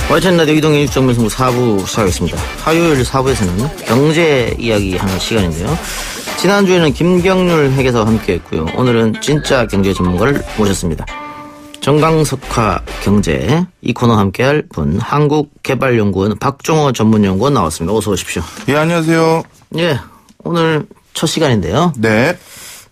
YTN 라디오 이동의 일정면승부 4부 시작하겠습니다. 화요일 4부에서는 경제 이야기하는 시간인데요. 지난주에는 김경률 회계사와 함께했고요. 오늘은 진짜 경제 전문가를 모셨습니다. 정강석화 경제 이 코너 함께할 분 한국개발연구원 박종호 전문연구원 나왔습니다. 어서 오십시오. 예, 안녕하세요. 예, 오늘 첫 시간인데요. 네.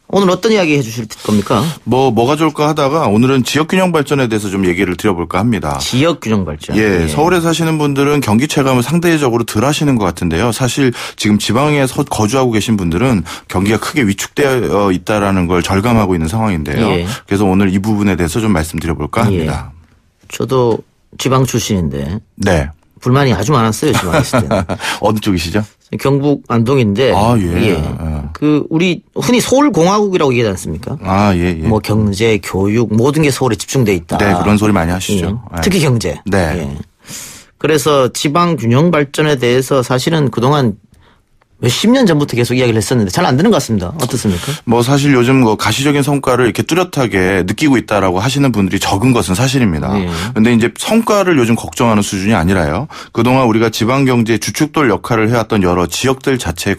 오늘 어떤 이야기 해주실 겁니까? 뭐가 좋을까 하다가 오늘은 지역균형 발전에 대해서 좀 얘기를 드려볼까 합니다. 지역균형 발전. 예, 서울에 사시는 분들은 경기 체감을 상대적으로 덜 하시는 것 같은데요. 사실 지금 지방에 거주하고 계신 분들은 경기가 크게 위축되어 있다라는 걸 절감하고 있는 상황인데요. 예. 그래서 오늘 이 부분에 대해서 좀 말씀드려볼까 합니다. 예. 저도 지방 출신인데. 네. 불만이 아주 많았어요, 지방에 있을 때는. 어느 쪽이시죠? 경북 안동인데. 아, 예. 예. 우리 흔히 서울공화국이라고 얘기하지 않습니까? 아, 예, 예. 뭐 경제, 교육 모든 게 서울에 집중돼 있다. 네, 그런 소리 많이 하시죠. 예. 특히 경제. 네. 예. 그래서 지방 균형 발전에 대해서 사실은 그동안 몇십 년 전부터 계속 이야기를 했었는데 잘 안 되는 것 같습니다. 어떻습니까? 뭐 사실 요즘 가시적인 성과를 이렇게 뚜렷하게 느끼고 있다라고 하시는 분들이 적은 것은 사실입니다. 그런데 이제 성과를 요즘 걱정하는 수준이 아니라요. 그동안 우리가 지방 경제의 주축돌 역할을 해왔던 여러 지역들 자체의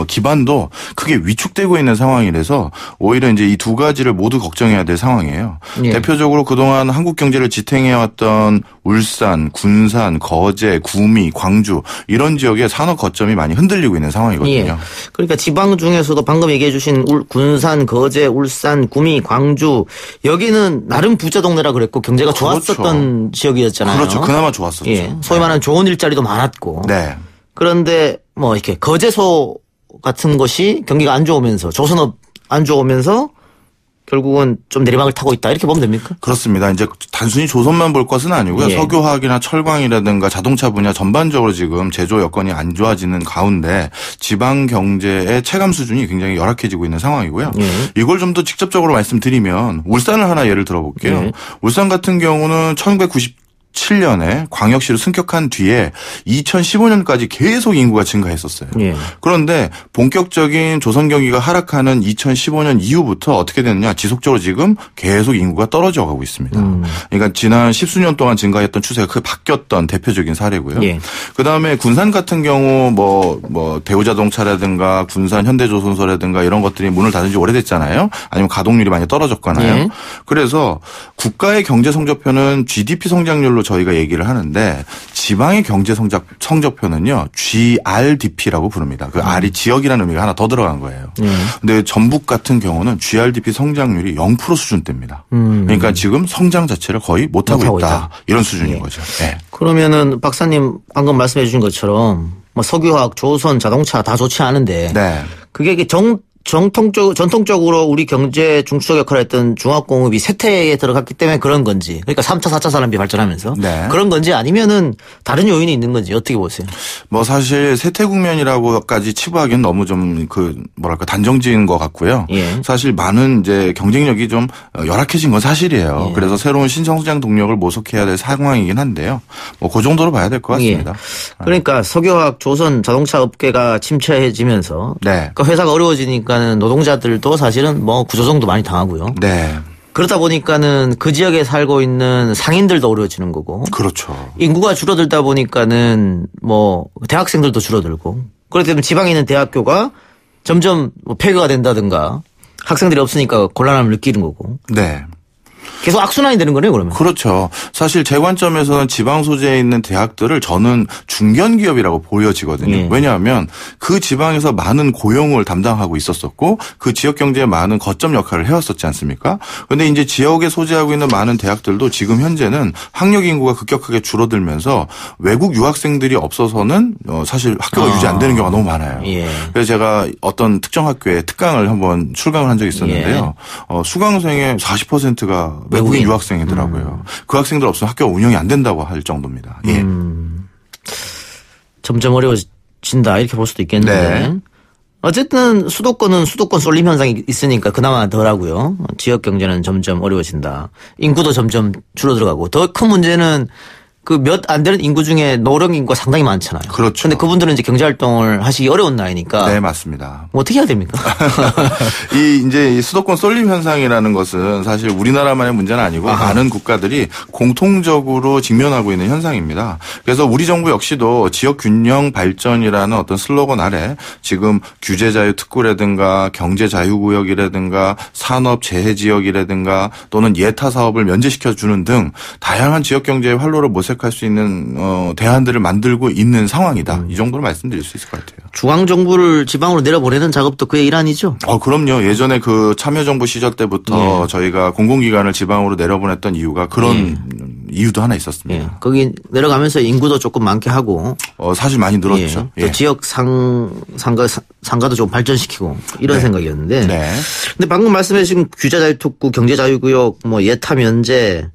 기반도 크게 위축되고 있는 상황이라서 오히려 이제 이 두 가지를 모두 걱정해야 될 상황이에요. 예. 대표적으로 그동안 한국 경제를 지탱해왔던 울산, 군산, 거제, 구미, 광주 이런 지역의 산업 거점이 많이 흔들리고 있는 상황이거든요. 예. 그러니까 지방 중에서도 방금 얘기해 주신 군산, 거제, 울산, 구미, 광주 여기는 나름 부자 동네라 그랬고 경제가 좋았었던 지역이었잖아요. 그렇죠. 그나마 좋았었죠. 예. 소위 말하는 좋은 일자리도 많았고. 네. 그런데 뭐 이렇게 거제소 같은 것이 경기가 안 좋으면서 조선업 안 좋으면서 결국은 좀 내리막을 타고 있다 이렇게 보면 됩니까? 그렇습니다. 이제 단순히 조선만 볼 것은 아니고요. 예. 석유화학이나 철광이라든가 자동차 분야 전반적으로 지금 제조 여건이 안 좋아지는 가운데 지방 경제의 체감 수준이 굉장히 열악해지고 있는 상황이고요. 예. 이걸 좀 더 직접적으로 말씀드리면 울산을 하나 예를 들어볼게요. 예. 울산 같은 경우는 1997년에 광역시로 승격한 뒤에 2015년까지 계속 인구가 증가했었어요. 예. 그런데 본격적인 조선 경기가 하락하는 2015년 이후부터 어떻게 됐느냐 지속적으로 지금 계속 인구가 떨어져 가고 있습니다. 그러니까 지난 10수년 동안 증가했던 추세가 크게 바뀌었던 대표적인 사례고요. 예. 그다음에 군산 같은 경우 뭐 대우자동차라든가 군산 현대조선소라든가 이런 것들이 문을 닫은 지 오래됐잖아요. 아니면 가동률이 많이 떨어졌거나요. 예. 그래서 국가의 경제 성적표는 GDP 성장률로 저희가 얘기를 하는데 지방의 경제 성적표는요 GRDP라고 부릅니다. 그 R이 지역이라는 의미가 하나 더 들어간 거예요. 근데 전북 같은 경우는 GRDP 성장률이 0% 수준대입니다. 그러니까 지금 성장 자체를 거의 못하고 있다. 이런 수준인 예. 거죠. 네. 그러면은 박사님 방금 말씀해 주신 것처럼 뭐 석유화학, 조선, 자동차 다 좋지 않은데 네. 그게 이게 전통적으로 우리 경제 중추적 역할을 했던 중화공업이 쇠퇴에 들어갔기 때문에 그런 건지 그러니까 3차, 4차 산업이 발전하면서 네. 그런 건지 아니면은 다른 요인이 있는 건지 어떻게 보세요? 뭐 사실 쇠퇴 국면이라고까지 치부하기는 너무 좀 단정지은 것 같고요. 예. 사실 많은 이제 경쟁력이 좀 열악해진 건 사실이에요. 예. 그래서 새로운 신성장 동력을 모색해야 될 상황이긴 한데요. 뭐 그 정도로 봐야 될 것 같습니다. 예. 그러니까 석유화학, 조선, 자동차 업계가 침체해지면서 네. 그러니까 회사가 어려워지니까 노동자들도 사실은 뭐 구조조정도 많이 당하고요. 네. 그러다 보니까는 그 지역에 살고 있는 상인들도 어려워지는 거고. 그렇죠. 인구가 줄어들다 보니까는 뭐 대학생들도 줄어들고. 그렇기 때문에 지방에 있는 대학교가 점점 뭐 폐교가 된다든가 학생들이 없으니까 곤란함을 느끼는 거고. 네. 계속 악순환이 되는 거네요, 그러면. 그렇죠. 사실 제 관점에서는 지방 소재에 있는 대학들을 저는 중견기업이라고 보여지거든요. 예. 왜냐하면 그 지방에서 많은 고용을 담당하고 있었었고 그 지역 경제에 많은 거점 역할을 해왔었지 않습니까? 그런데 이제 지역에 소재하고 있는 많은 대학들도 지금 현재는 학력 인구가 급격하게 줄어들면서 외국 유학생들이 없어서는 사실 학교가 유지 안 되는 경우가 너무 많아요. 예. 그래서 제가 어떤 특정 학교에 특강을 한번 출강을 한 적이 있었는데요. 수강생의 40%가 외국인 유학생이더라고요. 그 학생들 없으면 학교가 운영이 안 된다고 할 정도입니다. 예. 점점 어려워진다 이렇게 볼 수도 있겠는데. 네. 어쨌든 수도권은 수도권 쏠림 현상이 있으니까 그나마 덜하고요. 지역 경제는 점점 어려워진다. 인구도 점점 줄어들어가고 더 큰 문제는 그 몇 안 되는 인구 중에 노령 인구가 상당히 많잖아요. 그렇죠. 근데 그분들은 이제 경제활동을 하시기 어려운 나이니까. 네, 맞습니다. 뭐 어떻게 해야 됩니까? 이 수도권 쏠림 현상이라는 것은 사실 우리나라만의 문제는 아니고 많은 국가들이 공통적으로 직면하고 있는 현상입니다. 그래서 우리 정부 역시도 지역 균형 발전이라는 어떤 슬로건 아래 지금 규제 자유 특구라든가 경제 자유 구역이라든가 산업 재해 지역이라든가 또는 예타 사업을 면제시켜 주는 등 다양한 지역 경제의 활로를 모색할 수 있는 대안들을 만들고 있는 상황이다. 이 정도로 말씀드릴 수 있을 것 같아요. 중앙 정부를 지방으로 내려보내는 작업도 그의 일환이죠. 그럼요. 예전에 그 참여정부 시절 때부터 저희가 공공기관을 지방으로 내려보냈던 이유가 그런 이유도 하나 있었습니다. 거기 내려가면서 인구도 조금 많게 하고 사실 많이 늘었죠. 또 지역 상가도 좀 발전시키고 이런 생각이었는데. 근데 방금 말씀해 주신 규제 자유 특구, 경제 자유 구역, 뭐 예타 면제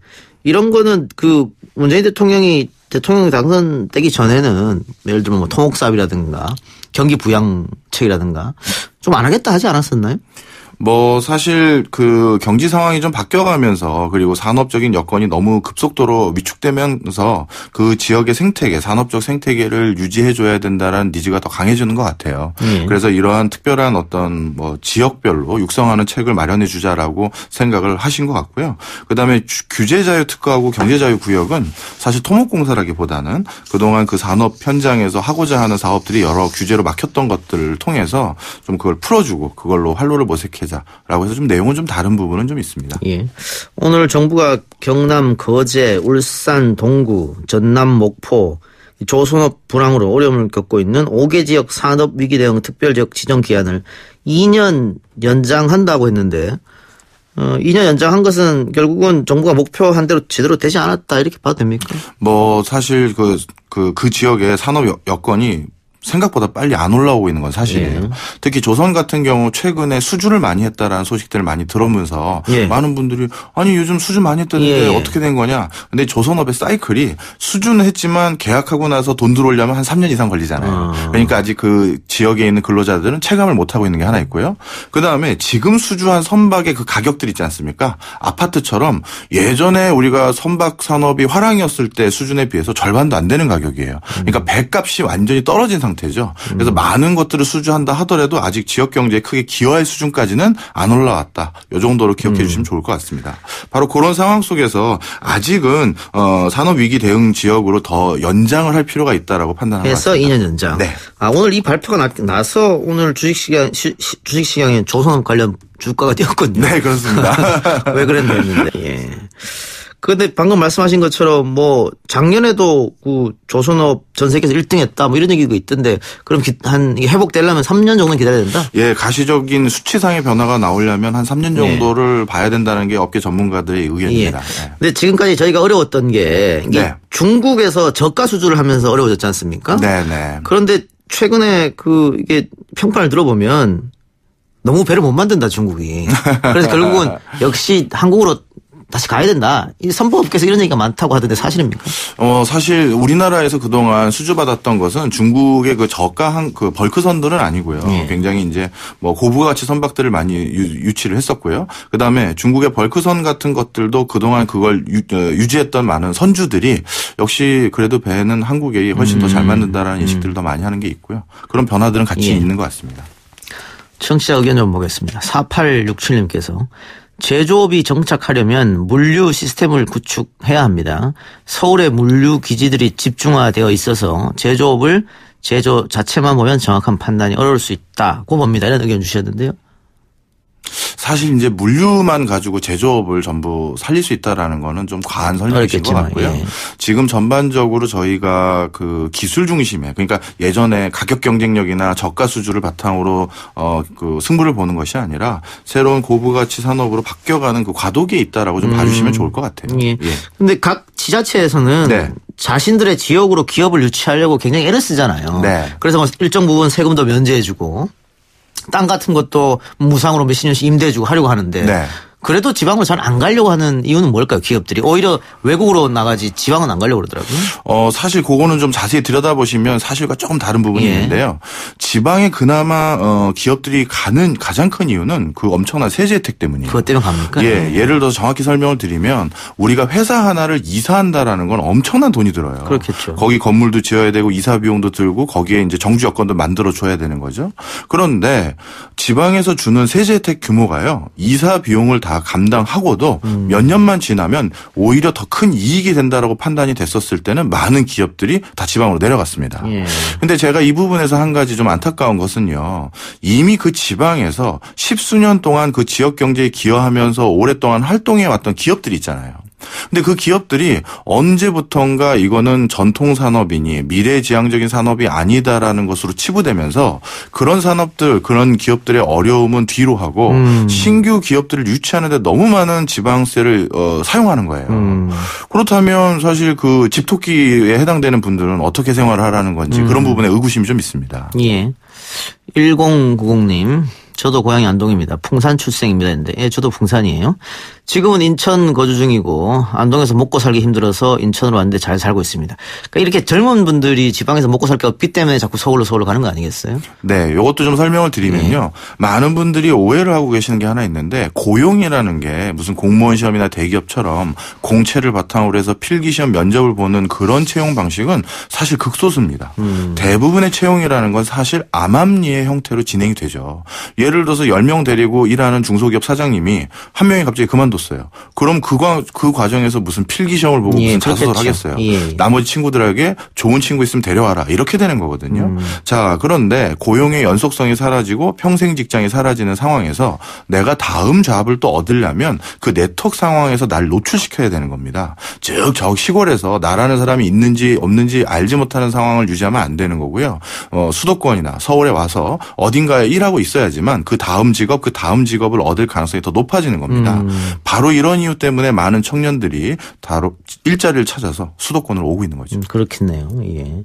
이런 거는 그 문재인 대통령이 당선되기 전에는 예를 들면 뭐 토목 사업이라든가 경기 부양책이라든가 좀 안 하겠다 하지 않았었나요? 뭐 사실 그 경기 상황이 좀 바뀌어가면서 그리고 산업적인 여건이 너무 급속도로 위축되면서 그 지역의 생태계, 산업적 생태계를 유지해줘야 된다라는 니즈가 더 강해지는 것 같아요. 그래서 이러한 특별한 어떤 뭐 지역별로 육성하는 책을 마련해주자라고 생각을 하신 것 같고요. 그다음에 규제자유 특구하고 경제자유 구역은 사실 토목공사라기보다는 그동안 그 산업 현장에서 하고자 하는 사업들이 여러 규제로 막혔던 것들을 통해서 좀 그걸 풀어주고 그걸로 활로를 모색해 라고 해서 좀 내용은 좀 다른 부분은 좀 있습니다. 오늘 정부가 경남, 거제, 울산, 동구, 전남, 목포 조선업 불황으로 어려움을 겪고 있는 5개 지역 산업 위기 대응 특별지역 지정 기한을 2년 연장한다고 했는데 2년 연장한 것은 결국은 정부가 목표한 대로 제대로 되지 않았다 이렇게 봐도 됩니까? 뭐 사실 그 지역의 산업 여건이 생각보다 빨리 안 올라오고 있는 건 사실이에요. 특히 조선 같은 경우 최근에 수주를 많이 했다라는 소식들을 많이 들으면서 많은 분들이 아니 요즘 수주 많이 했다는데 어떻게 된 거냐. 근데 조선업의 사이클이 수주는 했지만 계약하고 나서 돈 들어오려면 한 3년 이상 걸리잖아요. 그러니까 아직 그 지역에 있는 근로자들은 체감을 못하고 있는 게 하나 있고요. 그다음에 지금 수주한 선박의 그 가격들 있지 않습니까? 아파트처럼 예전에 우리가 선박 산업이 화랑이었을 때 수준에 비해서 절반도 안 되는 가격이에요. 그러니까 배값이 완전히 떨어진 상태죠. 그래서 많은 것들을 수주한다 하더라도 아직 지역 경제에 크게 기여할 수준까지는 안 올라왔다. 이 정도로 기억해 주시면 좋을 것 같습니다. 바로 그런 상황 속에서 아직은 산업 위기 대응 지역으로 더 연장을 할 필요가 있다라고 판단하고 해서 있습니다. 2년 연장. 네. 오늘 이 발표가 나서 오늘 주식시장에 조선업 관련 주가가 뛰었거든요. 네, 그렇습니다. 왜 그랬나 했는데. 그런데 방금 말씀하신 것처럼 뭐 작년에도 그 조선업 전 세계에서 1등했다 뭐 이런 얘기가 있던데 그럼 이게 회복되려면 3년 정도 기다려야 된다? 가시적인 수치상의 변화가 나오려면 한 3년 정도를 봐야 된다는 게 업계 전문가들의 의견입니다. 근데 지금까지 저희가 어려웠던 게 중국에서 저가 수주를 하면서 어려워졌지 않습니까? 네. 그런데 최근에 이게 평판을 들어보면 너무 배를 못 만든다 중국이. 그래서 결국은 역시 한국으로 다시 가야 된다. 이 선보업계에서 이런 얘기가 많다고 하던데 사실입니까? 사실 우리나라에서 그동안 수주받았던 것은 중국의 그 저가한 그 벌크선들은 아니고요. 굉장히 이제 뭐 고부가치 선박들을 많이 유치를 했었고요. 그다음에 중국의 벌크선 같은 것들도 그동안 그걸 유지했던 많은 선주들이 역시 그래도 배는 한국에 훨씬 더 잘 만든다라는 인식들을 더 많이 하는 게 있고요. 그런 변화들은 같이 있는 것 같습니다. 청취자 의견 좀 보겠습니다. 4867님께서 제조업이 정착하려면 물류 시스템을 구축해야 합니다. 서울에 물류 기지들이 집중화되어 있어서 제조 자체만 보면 정확한 판단이 어려울 수 있다고 봅니다. 이런 의견 주셨는데요. 사실 이제 물류만 가지고 제조업을 전부 살릴 수 있다라는 거는 좀 과한 설명이신 것 같고요. 지금 전반적으로 저희가 그 기술 중심에 그러니까 예전에 가격 경쟁력이나 저가 수주를 바탕으로 그 승부를 보는 것이 아니라 새로운 고부가치 산업으로 바뀌어가는 그 과도기에 있다라고 좀 봐주시면 좋을 것 같아요. 근데 각 지자체에서는 자신들의 지역으로 기업을 유치하려고 굉장히 애를 쓰잖아요. 그래서 뭐 일정 부분 세금도 면제해주고 땅 같은 것도 무상으로 몇십 년씩 임대해주고 하려고 하는데 그래도 지방으로 잘 안 가려고 하는 이유는 뭘까요? 기업들이 오히려 외국으로 나가지 지방은 안 가려고 그러더라고요. 사실 그거는 좀 자세히 들여다보시면 사실과 조금 다른 부분이 있는데요. 지방에 그나마 기업들이 가는 가장 큰 이유는 그 엄청난 세제 혜택 때문이에요. 그것 때문에 갑니까? 예, 예를 들어서 정확히 설명을 드리면 우리가 회사 하나를 이사한다라는 건 엄청난 돈이 들어요. 그렇겠죠. 거기 건물도 지어야 되고 이사 비용도 들고 거기에 이제 정주 여건도 만들어 줘야 되는 거죠. 그런데 지방에서 주는 세제 혜택 규모가요. 이사 비용을 다 감당하고도 몇 년만 지나면 오히려 더 큰 이익이 된다라고 판단이 됐었을 때는 많은 기업들이 다 지방으로 내려갔습니다. 근데 제가 이 부분에서 한 가지 좀 안타까운 것은요. 이미 그 지방에서 십수년 동안 그 지역 경제에 기여하면서 오랫동안 활동해 왔던 기업들이 있잖아요. 근데 그 기업들이 언제부턴가 이거는 전통 산업이니 미래지향적인 산업이 아니다라는 것으로 치부되면서 그런 산업들, 그런 기업들의 어려움은 뒤로 하고 신규 기업들을 유치하는 데 너무 많은 지방세를 사용하는 거예요. 그렇다면 사실 그 집토끼에 해당되는 분들은 어떻게 생활을 하라는 건지 그런 부분에 의구심이 좀 있습니다. 예. 1090님. 저도 고향이 안동입니다. 풍산 출생입니다. 했는데, 예, 저도 풍산이에요. 지금은 인천 거주 중이고, 안동에서 먹고 살기 힘들어서 인천으로 왔는데 잘 살고 있습니다. 그러니까 이렇게 젊은 분들이 지방에서 먹고 살 게 없기 때문에 자꾸 서울로 가는 거 아니겠어요? 네, 이것도 좀 설명을 드리면요. 많은 분들이 오해를 하고 계시는 게 하나 있는데, 고용이라는 게 무슨 공무원 시험이나 대기업처럼 공채를 바탕으로 해서 필기시험 면접을 보는 그런 채용 방식은 사실 극소수입니다. 대부분의 채용이라는 건 사실 암암리의 형태로 진행이 되죠. 예를 들어서 10명 데리고 일하는 중소기업 사장님이 한 명이 갑자기 그만뒀어요. 그럼 그 과정에서 무슨 필기시험을 보고 무슨 자소서를 하겠어요. 나머지 친구들에게 좋은 친구 있으면 데려와라. 이렇게 되는 거거든요. 자, 그런데 고용의 연속성이 사라지고 평생 직장이 사라지는 상황에서 내가 다음 잡을 또 얻으려면 그 네트워크 상황에서 날 노출시켜야 되는 겁니다. 즉, 저 시골에서 나라는 사람이 있는지 없는지 알지 못하는 상황을 유지하면 안 되는 거고요. 수도권이나 서울에 와서 어딘가에 일하고 있어야지만 그 다음 직업을 얻을 가능성이 더 높아지는 겁니다. 바로 이런 이유 때문에 많은 청년들이 바로 일자리를 찾아서 수도권으로 오고 있는 거죠. 그렇겠네요. 예.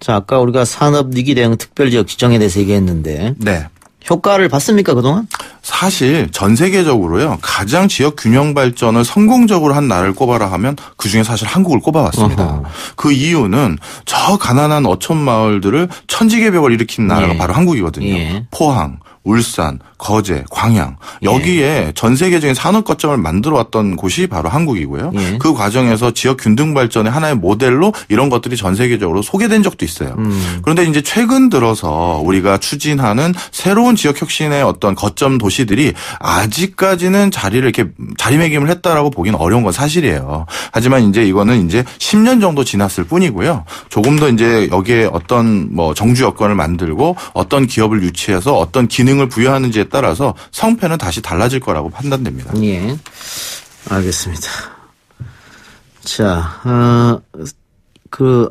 자, 아까 우리가 산업 위기 대응 특별지역 지정에 대해서 얘기했는데, 네. 효과를 봤습니까 그동안? 사실 전 세계적으로요. 가장 지역 균형 발전을 성공적으로 한 나라를 꼽아라 하면 그중에 사실 한국을 꼽아왔습니다. 그 이유는 저 가난한 어촌 마을들을 천지개벽을 일으킨 나라가 바로 한국이거든요. 포항, 울산, 거제, 광양 여기에 전 세계적인 산업 거점을 만들어 왔던 곳이 바로 한국이고요. 그 과정에서 지역 균등 발전의 하나의 모델로 이런 것들이 전 세계적으로 소개된 적도 있어요. 그런데 이제 최근 들어서 우리가 추진하는 새로운 지역 혁신의 어떤 거점 도시들이 아직까지는 자리매김을 했다라고 보기는 어려운 건 사실이에요. 하지만 이제 이거는 이제 10년 정도 지났을 뿐이고요. 조금 더 이제 여기에 어떤 정주 여건을 만들고 어떤 기업을 유치해서 어떤 기능을 부여하는지에 따라서 성패는 다시 달라질 거라고 판단됩니다. 예, 알겠습니다. 자,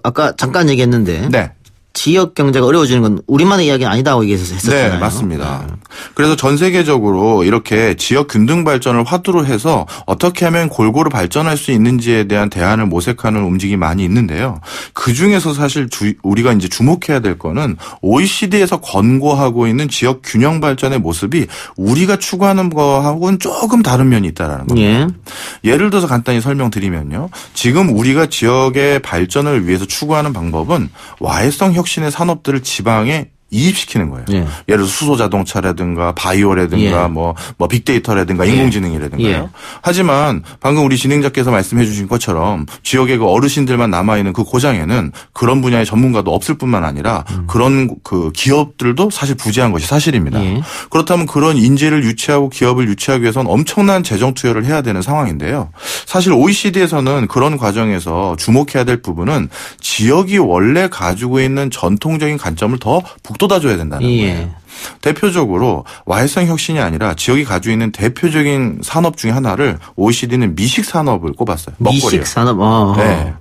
아까 잠깐 얘기했는데. 네. 지역 경제가 어려워지는 건 우리만의 이야기는 아니다고 얘기했었잖아요. 네, 맞습니다. 그래서 전 세계적으로 이렇게 지역 균등 발전을 화두로 해서 어떻게 하면 골고루 발전할 수 있는지에 대한 대안을 모색하는 움직임이 많이 있는데요. 그 중에서 사실 우리가 이제 주목해야 될 거는 OECD에서 권고하고 있는 지역 균형 발전의 모습이 우리가 추구하는 거하고는 조금 다른 면이 있다라는 겁니다. 예를 들어서 간단히 설명드리면요. 지금 우리가 지역의 발전을 위해서 추구하는 방법은 와해성 혁신의 산업들을 지방에 이입시키는 거예요. 예를 들어 수소 자동차라든가 바이오라든가 뭐 빅데이터라든가 인공지능이라든가요. 하지만 방금 우리 진행자께서 말씀해 주신 것처럼 지역의 그 어르신들만 남아있는 그 고장에는 그런 분야의 전문가도 없을 뿐만 아니라 그런 그 기업들도 사실 부재한 것이 사실입니다. 그렇다면 그런 인재를 유치하고 기업을 유치하기 위해서는 엄청난 재정 투여를 해야 되는 상황인데요. 사실 OECD에서는 그런 과정에서 주목해야 될 부분은 지역이 원래 가지고 있는 전통적인 관점을 더 북돋아줘야 된다는 거예요. 대표적으로 와해성 혁신이 아니라 지역이 가지고 있는 대표적인 산업 중에 하나를 OECD는 미식 산업을 꼽았어요. 먹거리요. 미식 산업. 네.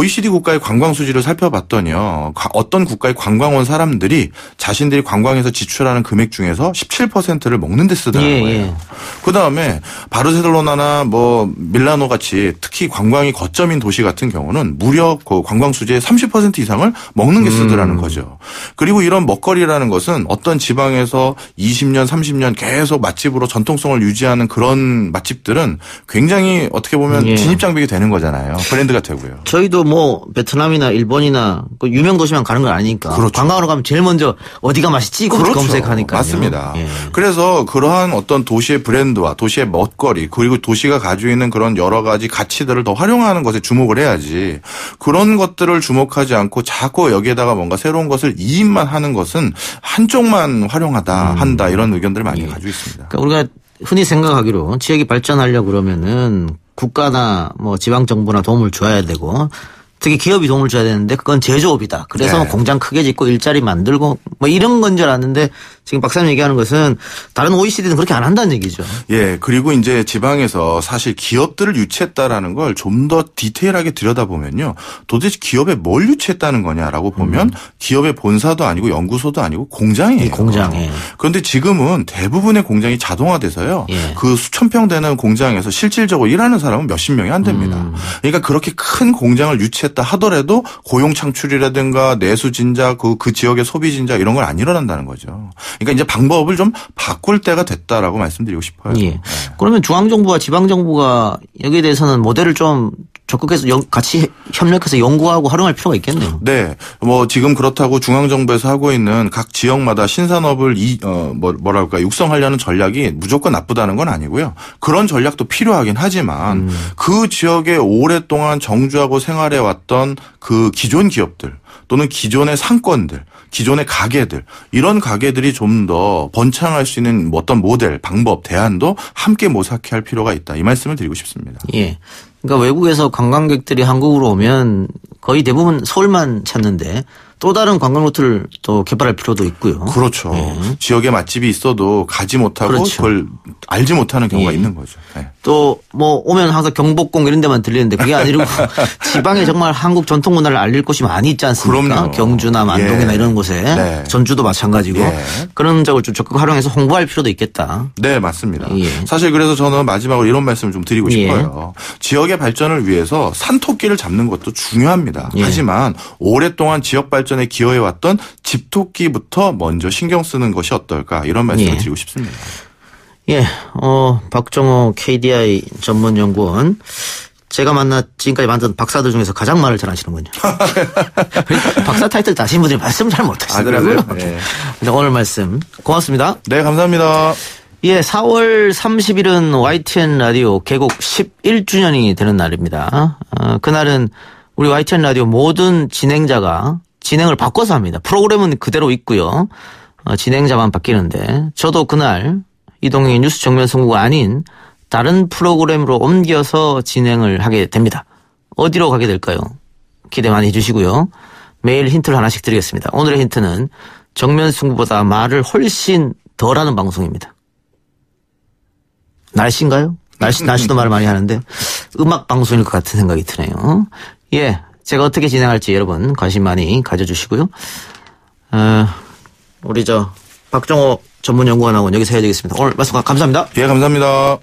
OECD 국가의 관광 수지를 살펴봤더니요. 어떤 국가의 관광 온 사람들이 자신들이 관광에서 지출하는 금액 중에서 17%를 먹는 데 쓰더라는 거예요. 그다음에 바르셀로나나 뭐 밀라노 같이 특히 관광이 거점인 도시 같은 경우는 무려 그 관광 수지의 30% 이상을 먹는 게 쓰더라는 거죠. 그리고 이런 먹거리라는 것은 어떤 지방에서 20년, 30년 계속 맛집으로 전통성을 유지하는 그런 맛집들은 굉장히 어떻게 보면 진입장벽이 되는 거잖아요. 브랜드가 되고요. 저희도 뭐 베트남이나 일본이나 그 유명 도시만 가는 건 아니니까. 그렇죠. 관광하러 가면 제일 먼저 어디가 맛있지? 그렇죠. 검색하니까요. 맞습니다. 그래서 그러한 어떤 도시의 브랜드와 도시의 먹거리 그리고 도시가 가지고 있는 그런 여러 가지 가치들을 더 활용하는 것에 주목을 해야지 그런 것들을 주목하지 않고 자꾸 여기에다가 뭔가 새로운 것을 이입만 하는 것은 한쪽만 활용하다 한다 이런 의견들을 많이 가지고 있습니다. 그러니까 우리가 흔히 생각하기로 지역이 발전하려고 그러면은 국가나 뭐 지방 정부나 도움을 줘야 되고 특히 기업이 도움을 줘야 되는데 그건 제조업이다. 그래서 공장 크게 짓고 일자리 만들고 뭐 이런 건 줄 알았는데 지금 박사님 얘기하는 것은 다른 OECD는 그렇게 안 한다는 얘기죠. 예. 그리고 이제 지방에서 사실 기업들을 유치했다라는 걸 좀 더 디테일하게 들여다보면요. 도대체 기업에 뭘 유치했다는 거냐라고 보면 기업의 본사도 아니고 연구소도 아니고 공장이에요. 공장에. 그런데 지금은 대부분의 공장이 자동화돼서요. 그 수천 평 되는 공장에서 실질적으로 일하는 사람은 몇십 명이 안 됩니다. 그러니까 그렇게 큰 공장을 유치했다 하더라도 고용 창출이라든가 내수 진작 그 지역의 소비 진작 이런 건 안 일어난다는 거죠. 그러니까 이제 방법을 좀 바꿀 때가 됐다라고 말씀드리고 싶어요. 예. 그러면 중앙정부와 지방정부가 여기에 대해서는 모델을 좀 적극해서 같이 협력해서 연구하고 활용할 필요가 있겠네요. 네. 뭐 지금 그렇다고 중앙정부에서 하고 있는 각 지역마다 신산업을 뭐랄까 육성하려는 전략이 무조건 나쁘다는 건 아니고요. 그런 전략도 필요하긴 하지만 그 지역에 오랫동안 정주하고 생활해 왔던 그 기존 기업들 또는 기존의 상권들 기존의 가게들 이런 가게들이 좀 더 번창할 수 있는 어떤 모델, 방법, 대안도 함께 모색할 필요가 있다. 이 말씀을 드리고 싶습니다. 예. 그러니까 외국에서 관광객들이 한국으로 오면 거의 대부분 서울만 찾는데 또 다른 관광 루트를 또 개발할 필요도 있고요. 그렇죠. 지역에 맛집이 있어도 가지 못하고 그렇죠. 그걸 알지 못하는 경우가 있는 거죠. 또 뭐 오면 항상 경복궁 이런 데만 들리는데 그게 아니고 지방에 정말 한국 전통 문화를 알릴 곳이 많이 있지 않습니까? 그럼요. 경주나 만동이나 이런 곳에 전주도 마찬가지고 그런 적을 좀 적극 활용해서 홍보할 필요도 있겠다. 네, 맞습니다. 사실 그래서 저는 마지막으로 이런 말씀을 좀 드리고 싶어요. 지역의 발전을 위해서 산토끼를 잡는 것도 중요합니다. 하지만 오랫동안 지역 발전에 기여해왔던 집토끼부터 먼저 신경 쓰는 것이 어떨까 이런 말씀을 드리고 싶습니다. 예, 박정호 KDI 전문연구원. 제가 지금까지 만든 박사들 중에서 가장 말을 잘하시는군요. 박사 타이틀 다신 분들이 말씀을 잘 못하시더라고요. 오늘 말씀 고맙습니다. 네, 감사합니다. 예, 4월 30일은 YTN 라디오 개국 11주년이 되는 날입니다. 그날은 우리 YTN 라디오 모든 진행자가 진행을 바꿔서 합니다. 프로그램은 그대로 있고요. 진행자만 바뀌는데 저도 그날 이동형의 뉴스 정면 승부가 아닌 다른 프로그램으로 옮겨서 진행을 하게 됩니다. 어디로 가게 될까요? 기대 많이 해주시고요. 매일 힌트를 하나씩 드리겠습니다. 오늘의 힌트는 정면 승부보다 말을 훨씬 덜하는 방송입니다. 날씨인가요? 날씨도 말을 많이 하는데 음악 방송일 것 같은 생각이 드네요. 예, 제가 어떻게 진행할지 여러분 관심 많이 가져주시고요. 우리 박정호 전문연구원하고는 여기서 해야 되겠습니다. 오늘 말씀 감사합니다. 예, 감사합니다.